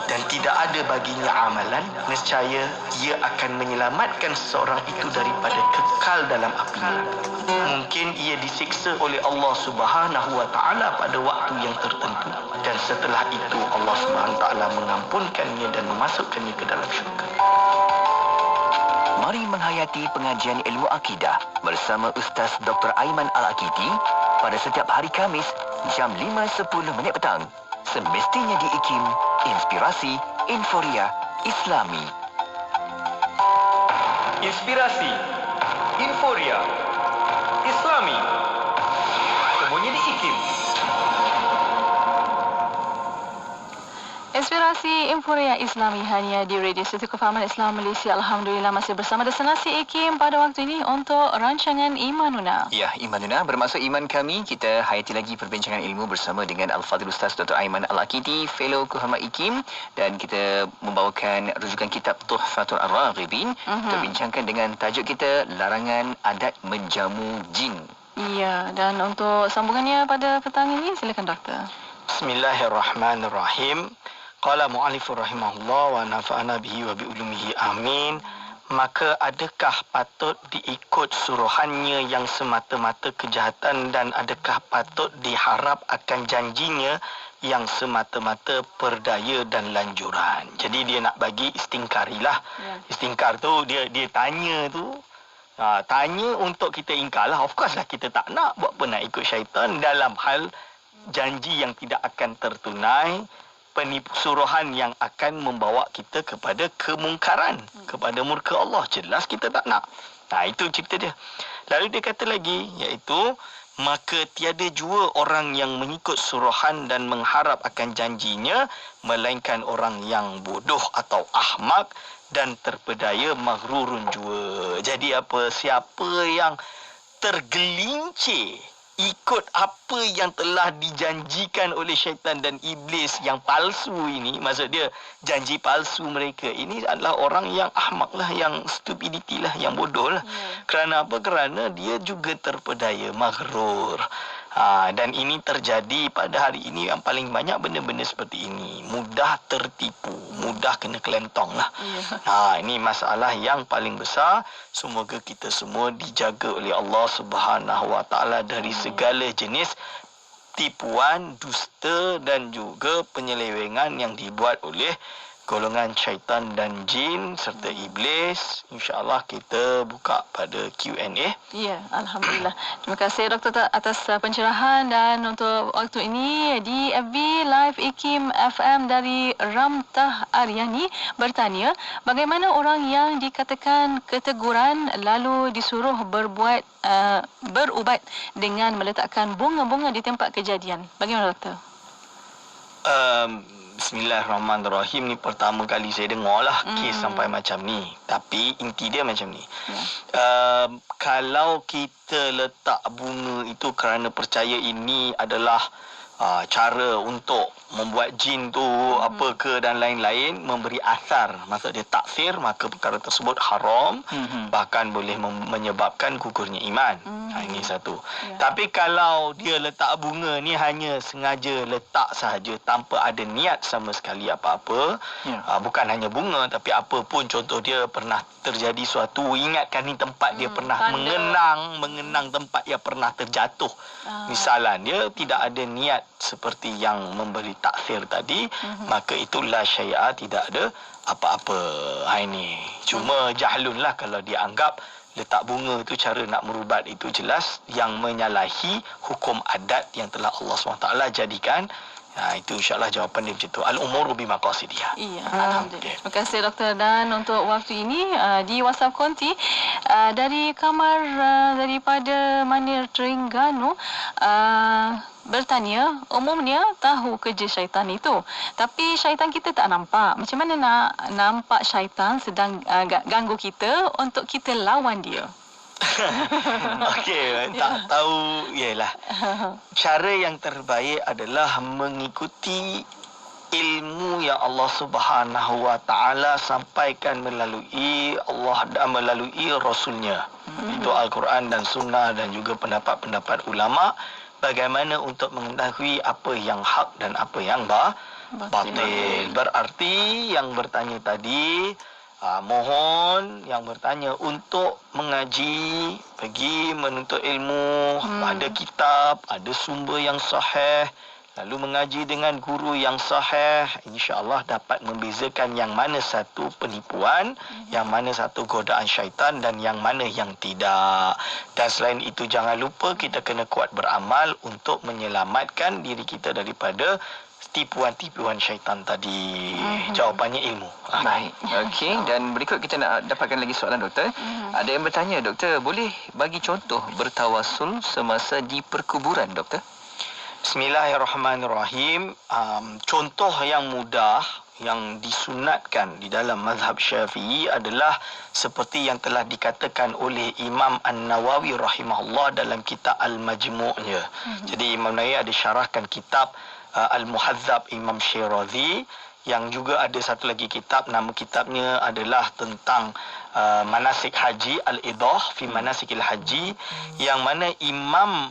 dan tidak ada baginya amalan, nescaya ia akan menyelamatkan seseorang itu daripada kekal dalam api neraka. Mungkin ia disiksa oleh Allah Subhanahu wa taala pada waktu yang tertentu dan setelah itu Allah Subhanahu wa taala mengampunkannya dan memasukkannya ke dalam syurga. Mari menghayati pengajian ilmu akidah bersama Ustaz Dr. Aiman Al-Akiti pada setiap hari Khamis jam 5.10 petang. Semestinya di IKIM, Inspirasi Inforia Islami. Inspirasi Inforia Islami. Semuanya di IKIM. Inspirasi Inforia Islami hanya di Radio Institut Kefahaman Islam Malaysia. Alhamdulillah masih bersama Destinasi IKIM pada waktu ini untuk rancangan Imanuna. Ya, Imanuna bermaksud iman kami. Kita hayati lagi perbincangan ilmu bersama dengan Al-Fadhil Ustaz Dr. Aiman Al-Akiti, Fellow Kehormat IKIM, dan kita membawakan rujukan kitab Tuhfatul Ar-Raghibin untuk bincangkan dengan tajuk kita Larangan Adat Menjamu Jin. Ya, dan untuk sambungannya pada petang ini silakan doktor. Bismillahirrahmanirrahim. Qala mu'allifur rahimahullah wa nafa'ana bihi wa bi'ulumihi amin. Maka adakah patut diikut suruhannya yang semata-mata kejahatan dan adakah patut diharap akan janjinya yang semata-mata perdaya dan lanjuran? Jadi dia nak bagi istingkarilah. Istingkar tu dia tanya tu. Tanya untuk kita ingkar lah. Of course lah kita tak nak. Buat apa nak ikut syaitan dalam hal janji yang tidak akan tertunai, penipu suruhan yang akan membawa kita kepada kemungkaran, kepada murka Allah. Jelas kita tak nak. Itu cerita dia. Lalu dia kata lagi, iaitu maka tiada jua orang yang mengikut suruhan dan mengharap akan janjinya, melainkan orang yang bodoh atau ahmak dan terpedaya maghrurun jua. Jadi apa? Siapa yang tergelincir ikut apa yang telah dijanjikan oleh syaitan dan iblis yang palsu ini, maksud dia janji palsu mereka ini adalah orang yang ahmak lah, yang stupidity lah, yang bodoh lah. Kerana apa? Kerana dia juga terpedaya, maghrur. Dan ini terjadi pada hari ini yang paling banyak benda-benda seperti ini. Mudah tertipu, mudah kena kelentong lah. Ini masalah yang paling besar. Semoga kita semua dijaga oleh Allah Subhanahu Wa Taala dari segala jenis tipuan, dusta dan juga penyelewengan yang dibuat oleh golongan syaitan dan jin serta iblis. InsyaAllah kita buka pada Q&A. Ya, Alhamdulillah. Terima kasih Doktor atas pencerahan, dan untuk waktu ini di FB Live IKIM FM dari Ramtah Aryani bertanya, bagaimana orang yang dikatakan keteguran lalu disuruh berubat dengan meletakkan bunga-bunga di tempat kejadian? Bagaimana Doktor? Bismillahirrahmanirrahim. Ni pertama kali saya dengar lah kes sampai macam ni. Tapi inti dia macam ni. Kalau kita letak bunga itu kerana percaya ini adalah cara untuk membuat jin tu apa ke dan lain-lain, memberi asar, maksud dia taksir, maka perkara tersebut haram, bahkan boleh menyebabkan gugurnya iman. Ini satu. Tapi kalau dia letak bunga ni hanya sengaja letak sahaja tanpa ada niat sama sekali apa-apa, bukan hanya bunga tapi apa pun, contoh dia pernah terjadi suatu, ingatkan ni tempat dia pernah mengenang tempat yang pernah terjatuh. Misalan dia tidak ada niat seperti yang memberi taksir tadi, maka itulah syai'a, tidak ada apa-apa. Ini cuma jahlun lah kalau dia anggap letak bunga itu cara nak merubat, itu jelas yang menyalahi hukum adat yang telah Allah SWT jadikan. Itu insyaAllah jawapan dia macam tu. Al-umuru bimaqasidiha. Iya, Alhamdulillah. Terima kasih Doktor. Dan untuk waktu ini di WhatsApp Konti dari kamar daripada Manir Terengganu bertanya, umumnya tahu kerja syaitan itu, tapi syaitan kita tak nampak. Macam mana nak nampak syaitan sedang ganggu kita untuk kita lawan dia? Okey, tak tahu, yalah. Cara yang terbaik adalah mengikuti ilmu yang Allah Subhanahu Wa Taala sampaikan melalui Allah dan melalui Rasulnya. Itu Al-Quran dan Sunnah dan juga pendapat-pendapat ulama, bagaimana untuk mengetahui apa yang hak dan apa yang batil. Berarti yang bertanya tadi, mohon yang bertanya untuk mengaji, pergi menuntut ilmu, ada kitab, ada sumber yang sahih, lalu mengaji dengan guru yang sahih, insya-Allah dapat membezakan yang mana satu penipuan, yang mana satu godaan syaitan dan yang mana yang tidak. Dan selain itu jangan lupa kita kena kuat beramal untuk menyelamatkan diri kita daripada tipuan-tipuan syaitan tadi. Jawapannya ilmu. Baik. Okey, dan berikut kita nak dapatkan lagi soalan Doktor. Ada yang bertanya, Doktor, boleh bagi contoh bertawasul semasa di perkuburan, Doktor? Bismillahirrahmanirrahim. Contoh yang mudah yang disunatkan di dalam mazhab Syafi'i adalah seperti yang telah dikatakan oleh Imam An-Nawawi rahimahullah dalam kitab Al-Majmu'-nya. Jadi Imam Nawawi ada syarahkan kitab Al-Muhadzab Imam Syirazi, yang juga ada satu lagi kitab, nama kitabnya adalah tentang manasik haji, Al-Idah fi Manasikil Haji, yang mana Imam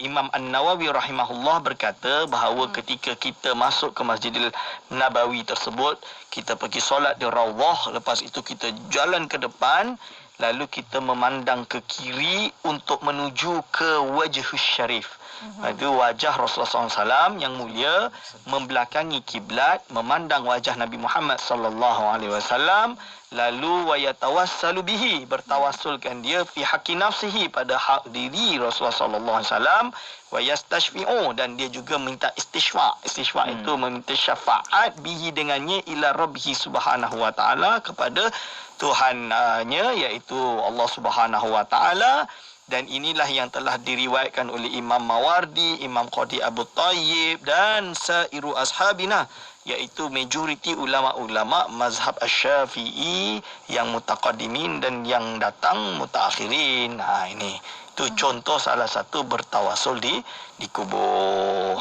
Imam An-Nawawi rahimahullah berkata bahawa ketika kita masuk ke Masjidil Nabawi tersebut, kita pergi solat di Rawdah, lepas itu kita jalan ke depan, lalu kita memandang ke kiri untuk menuju ke Wajhus Syarif. Itu wajah Rasulullah SAW yang mulia, membelakangi kiblat, memandang wajah Nabi Muhammad SAW, lalu wayatawassalu bihi, bertawassulkan dia fi haqqi nafsihi, pada hak diri Rasulullah SAW, wayastashfi'u, dan dia juga minta istishfa'. Istishfa' itu meminta syafaat bihi dengannya ila rabbihi subhanahu wa ta'ala, kepada Tuhannya, iaitu Allah Subhanahu wa ta'ala. dan inilah yang telah diriwayatkan oleh Imam Mawardi, Imam Qadi Abu Tayyib dan sairu ashabina, iaitu majoriti ulama-ulama mazhab Asy-Syafi'i yang mutaqaddimin dan yang datang mutaakhirin. Ini itu contoh salah satu bertawasul di kubur.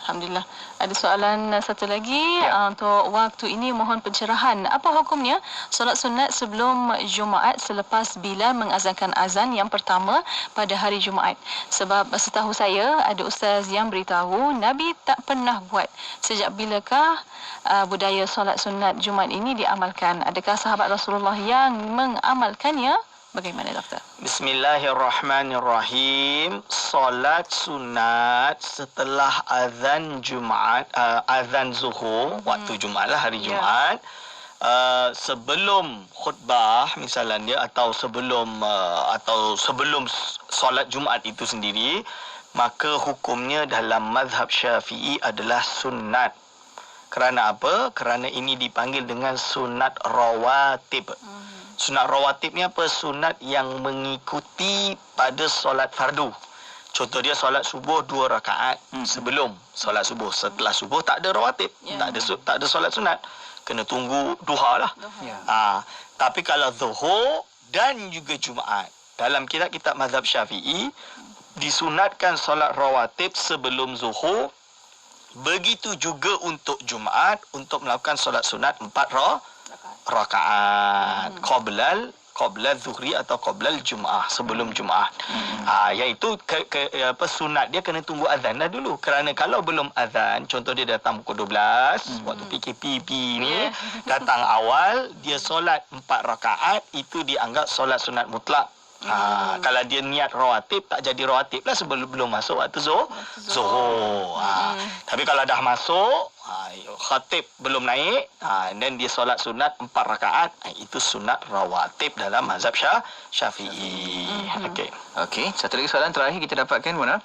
Alhamdulillah. Ada soalan satu lagi untuk waktu ini, mohon pencerahan. Apa hukumnya solat sunat sebelum Jumaat selepas Bilal mengazankan azan yang pertama pada hari Jumaat? Sebab setahu saya ada ustaz yang beritahu Nabi tak pernah buat. Sejak bilakah budaya solat sunat Jumaat ini diamalkan? Adakah sahabat Rasulullah yang mengamalkannya? Bagaimana, doktor? Bismillahirrahmanirrahim. Solat sunat setelah azan Jumaat, azan Zuhur, waktu Jumaat lah, hari Jumaat. Sebelum khutbah misalnya atau sebelum solat Jumaat itu sendiri, maka hukumnya dalam mazhab Syafi'i adalah sunat. Kerana apa? Kerana ini dipanggil dengan sunat rawatib. Sunat rawatib ni apa? Sunat yang mengikuti pada solat fardu. Contoh dia solat subuh 2 rakaat sebelum solat subuh. Setelah subuh tak ada rawatib. Tak ada solat sunat. Kena tunggu duha lah. Tapi kalau zuhur dan juga Jumaat, dalam kitab-kitab mazhab Syafi'i disunatkan solat rawatib sebelum zuhur. Begitu juga untuk Jumaat, untuk melakukan solat sunat 4 rakaat qoblal zuhri atau qoblal Jumaah, sebelum Jumaah. Iaitu sunat dia kena tunggu azan dah dulu. Kerana kalau belum azan, contoh dia datang pukul 12 waktu PKPP ni, datang awal, dia solat 4 rakaat, itu dianggap solat sunat mutlak. Kalau dia niat rawatib, tak jadi rawatib lah sebelum belum masuk waktu zuhur. Tapi kalau dah masuk, khatib belum naik, dan dia solat sunat 4 rakaat, itu sunat rawatib dalam mazhab Syafi'i. Okey, satu lagi soalan terakhir kita dapatkan, Mona.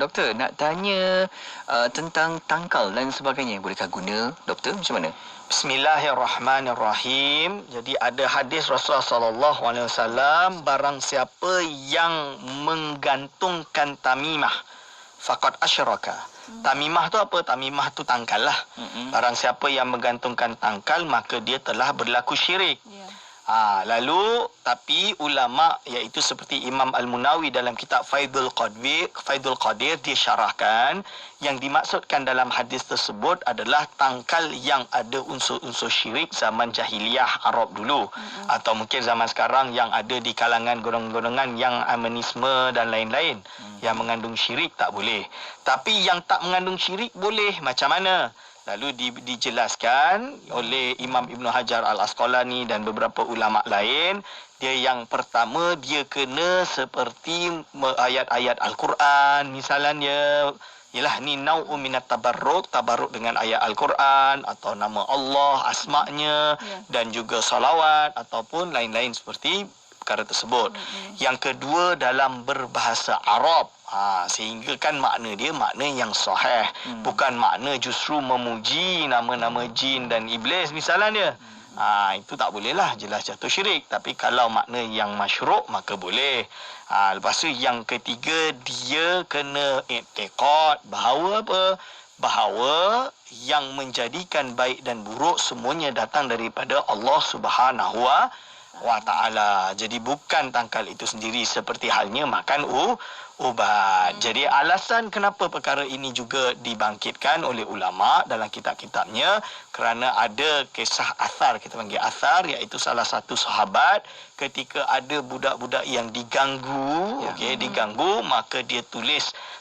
Doktor, nak tanya tentang tangkal dan sebagainya. Bolehkah guna, doktor? Macam mana? Bismillahirrahmanirrahim. Jadi ada hadis Rasulullah sallallahu alaihi wasallam, barang siapa yang menggantungkan tamimah faqad asyraka. Tamimah tu apa? Tamimah tu tangkal lah. Barang siapa yang menggantungkan tangkal, maka dia telah berlaku syirik. Lalu tapi ulama, iaitu seperti Imam Al-Munawi dalam kitab Faidul Qadir, dia syarahkan yang dimaksudkan dalam hadis tersebut adalah tangkal yang ada unsur-unsur syirik zaman jahiliyah Arab dulu, atau mungkin zaman sekarang yang ada di kalangan golongan-golongan yang amanisme dan lain-lain. Yang mengandung syirik tak boleh. Tapi yang tak mengandung syirik boleh. Macam mana? Lalu dijelaskan oleh Imam Ibn Hajar Al-Asqalani dan beberapa ulama lain. Dia yang pertama, dia kena seperti ayat-ayat Al-Quran. Misalnya, ialah ni nau'u minat tabarruk dengan ayat Al-Quran atau nama Allah, asma'nya, dan juga salawat ataupun lain-lain seperti perkara tersebut. Yang kedua, dalam berbahasa Arab. Sehingga kan makna dia makna yang sahih, bukan makna justru memuji nama-nama jin dan iblis misalnya. Itu tak boleh lah, jelas jatuh syirik. Tapi kalau makna yang masyru' maka boleh. Lepas tu yang ketiga, dia kena i'tiqad bahawa apa? Bahawa yang menjadikan baik dan buruk semuanya datang daripada Allah Subhanahu wa ta'ala. Jadi bukan tangkal itu sendiri, seperti halnya makan ubat. Jadi alasan kenapa perkara ini juga dibangkitkan oleh ulama dalam kitab-kitabnya, kerana ada kisah athar, kita panggil athar, iaitu salah satu sahabat ketika ada budak-budak yang diganggu, diganggu, maka dia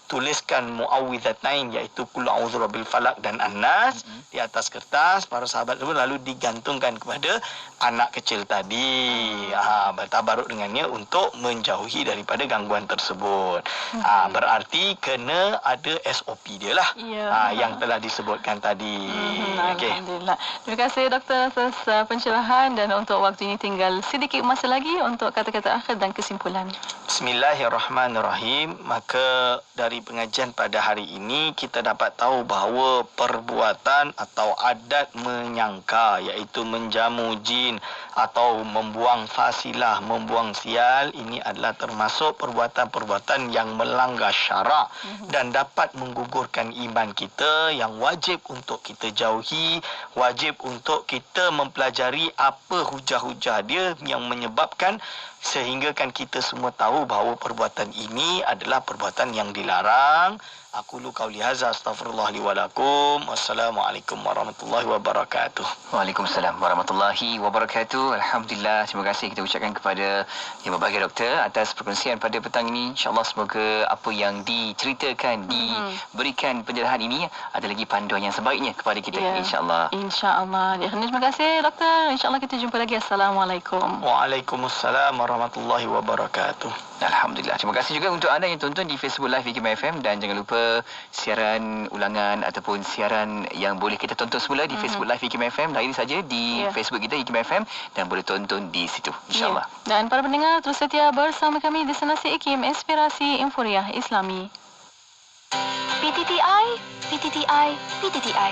tuliskan muawwidzatain, iaitu qul a'udzu birabbil falaq dan an-nas di atas kertas. Para sahabat itu lalu digantungkan kepada anak kecil tadi, bertabaruk dengannya untuk menjauhi daripada gangguan tersebut. Berarti kena ada SOP dia lah, yang telah disebutkan tadi. Alhamdulillah. Terima kasih doktor atas pencerahan, dan untuk waktu ini tinggal sedikit masa lagi untuk kata-kata akhir dan kesimpulan. Bismillahirrahmanirrahim. Maka dari pengajian pada hari ini kita dapat tahu bahawa perbuatan atau adat menyangka, iaitu menjamu jin atau membuang fasilah, membuang sial, ini adalah termasuk perbuatan-perbuatan yang melanggar syarak dan dapat menggugurkan iman kita, yang wajib untuk kita jauhi, wajib untuk kita mempelajari apa hujah-hujah dia yang menyebabkan sehingga kan kita semua tahu bahawa perbuatan ini adalah perbuatan yang dilarang. Aku lu qauli hadza astaghfirullah li wa lakum. Wassalamualaikum warahmatullahi wabarakatuh. Waalaikumsalam warahmatullahi wabarakatuh. Alhamdulillah, terima kasih kita ucapkan kepada Yang Berbahagia Doktor atas perkongsian pada petang ini. InsyaAllah semoga apa yang diceritakan, diberikan pencerahan ini ada lagi panduan yang sebaiknya kepada kita, insyaAllah. InsyaAllah. Terima kasih Doktor. InsyaAllah kita jumpa lagi. Assalamualaikum. Waalaikumsalam warahmatullahi wabarakatuh. Alhamdulillah. Terima kasih juga untuk anda yang tonton di Facebook Live IKIM FM, dan jangan lupa siaran ulangan ataupun siaran yang boleh kita tonton semula di Facebook Live IKIM FM. Layari saja di Facebook kita IKIM FM dan boleh tonton di situ, insyaAllah. Dan para pendengar terus setia bersama kami di Destinasi IKIM, Inspirasi Inforia Islami. PTTI, PTTI, PTTI.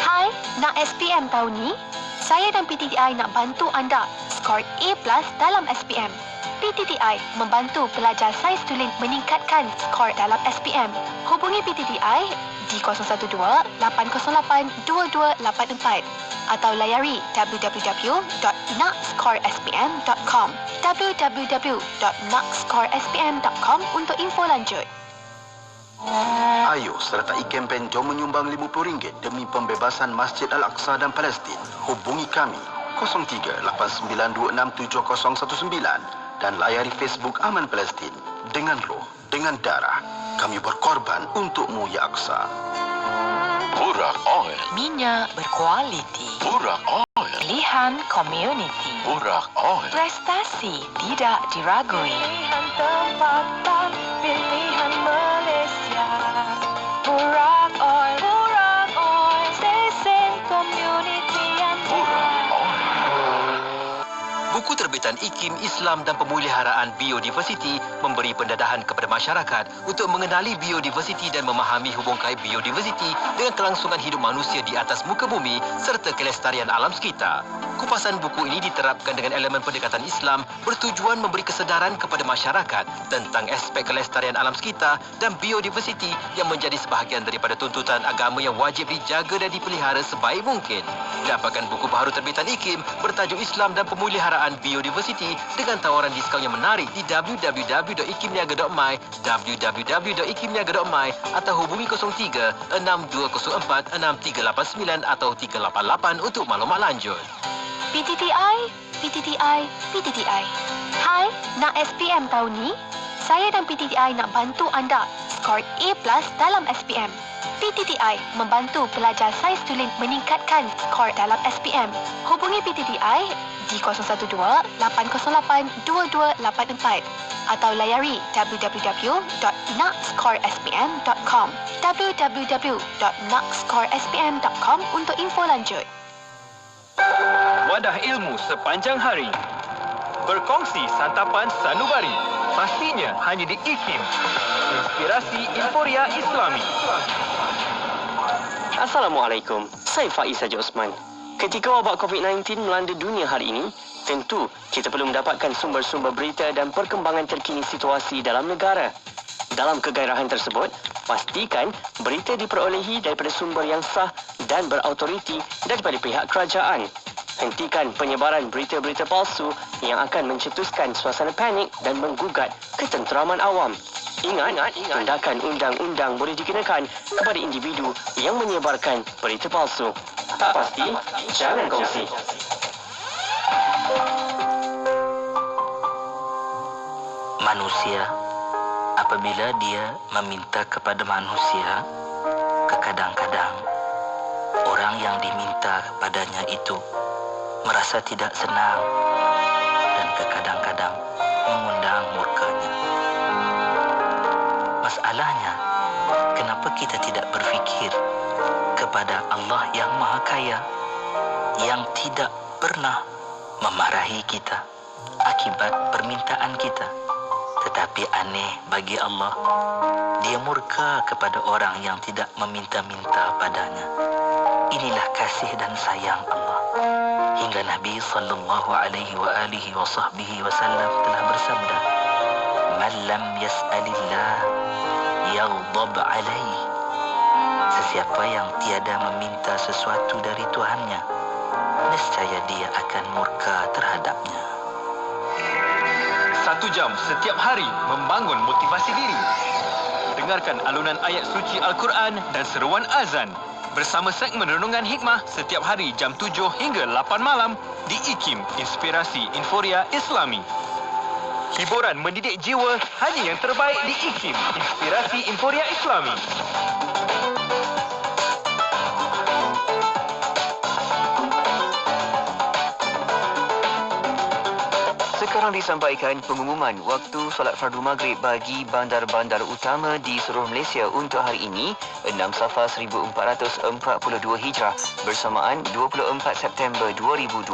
Hai, nak SPM tahun ni? Saya dan PTTI nak bantu anda skor A+ dalam SPM. PTTI membantu pelajar sains tulen meningkatkan skor dalam SPM. Hubungi PTTI di 012-808-2284 atau layari www.nakscorespm.com www.nakscorespm.com untuk info lanjut. Ayo sertai kempen Jom Menyumbang RM50 demi pembebasan Masjid Al-Aqsa dan Palestin. Hubungi kami 03-8926-7019 dan layari Facebook Aman Palestin. Dengan roh, dengan darah, kami berkorban untukmu, Ya Aqsa. Burak Oil. Minyak berkualiti. Burak Oil. Pilihan community. Burak Oil. Prestasi tidak diragui. Pilihan tempatan, pilihan Malaysia. Burak Oil, Burak Oil, stesen community yang Burak Oil. Buku terbitan IKIM Islam dan Pemeliharaan Biodiversiti memberi pendadahan kepada masyarakat untuk mengenali biodiversiti dan memahami hubung kait biodiversiti dengan kelangsungan hidup manusia di atas muka bumi serta kelestarian alam sekitar. Kupasan buku ini diterapkan dengan elemen pendekatan Islam bertujuan memberi kesedaran kepada masyarakat tentang aspek kelestarian alam sekitar dan biodiversiti yang menjadi sebahagian daripada tuntutan agama yang wajib dijaga dan dipelihara sebaik mungkin. Dapatkan buku baharu terbitan IKIM bertajuk Islam dan Pemeliharaan Biodiversiti dengan tawaran diskaun yang menarik di www.ikimniaga.my, www.ikimniaga.my atau hubungi 03-6204-6389 atau 388 untuk maklumat lanjut. PTTI, PTTI, PTTI. Hai, nak SPM tahun ni? Saya dan PTTI nak bantu anda skor A+ dalam SPM. PTTI membantu pelajar sains tulen meningkatkan skor dalam SPM. Hubungi PTTI di 012-808-2284 atau layari www.nakscorespm.com www.nakscorespm.com untuk info lanjut. Wadah ilmu sepanjang hari. Berkongsi santapan sanubari. Pastinya hanya di IKIM. Inspirasi Inforia Islami. Assalamualaikum. Saya Faiz Haji Osman. Ketika wabak COVID-19 melanda dunia hari ini, tentu kita perlu mendapatkan sumber-sumber berita dan perkembangan terkini situasi dalam negara. Dalam kegairahan tersebut, pastikan berita diperolehi daripada sumber yang sah dan berautoriti daripada pihak kerajaan. Hentikan penyebaran berita-berita palsu yang akan mencetuskan suasana panik dan menggugat ketenteraman awam. Ingat, tindakan undang-undang boleh dikenakan kepada individu yang menyebarkan berita palsu. Pasti, jangan kongsi. Manusia, apabila dia meminta kepada manusia, kadang-kadang orang yang diminta kepadanya itu merasa tidak senang dan kadang-kadang mengundang murkanya. Masalahnya, kenapa kita tidak berfikir kepada Allah yang Maha Kaya, yang tidak pernah memarahi kita akibat permintaan kita. Tetapi aneh bagi Allah, Dia murka kepada orang yang tidak meminta-minta padanya. Inilah kasih dan sayang Allah. hingga Nabi sallallahu alaihi wa alihi wa sahbihi wasallam telah bersabda, "Man lam yas'alillah yaghdab alaihi." Sesiapa yang tiada meminta sesuatu dari Tuhannya, nescaya dia akan murka terhadapnya. 1 jam setiap hari membangun motivasi diri. Dengarkan alunan ayat suci Al-Quran dan seruan azan bersama segmen Renungan Hikmah setiap hari jam 7 hingga 8 malam di IKIM, Inspirasi Inforia Islami. Hiburan mendidik jiwa hanya yang terbaik di IKIM, Inspirasi Inforia Islami. Sekarang disampaikan pengumuman waktu solat fardu maghrib bagi bandar-bandar utama di seluruh Malaysia untuk hari ini, 6 Safar 1442 Hijrah bersamaan 24 September 2020.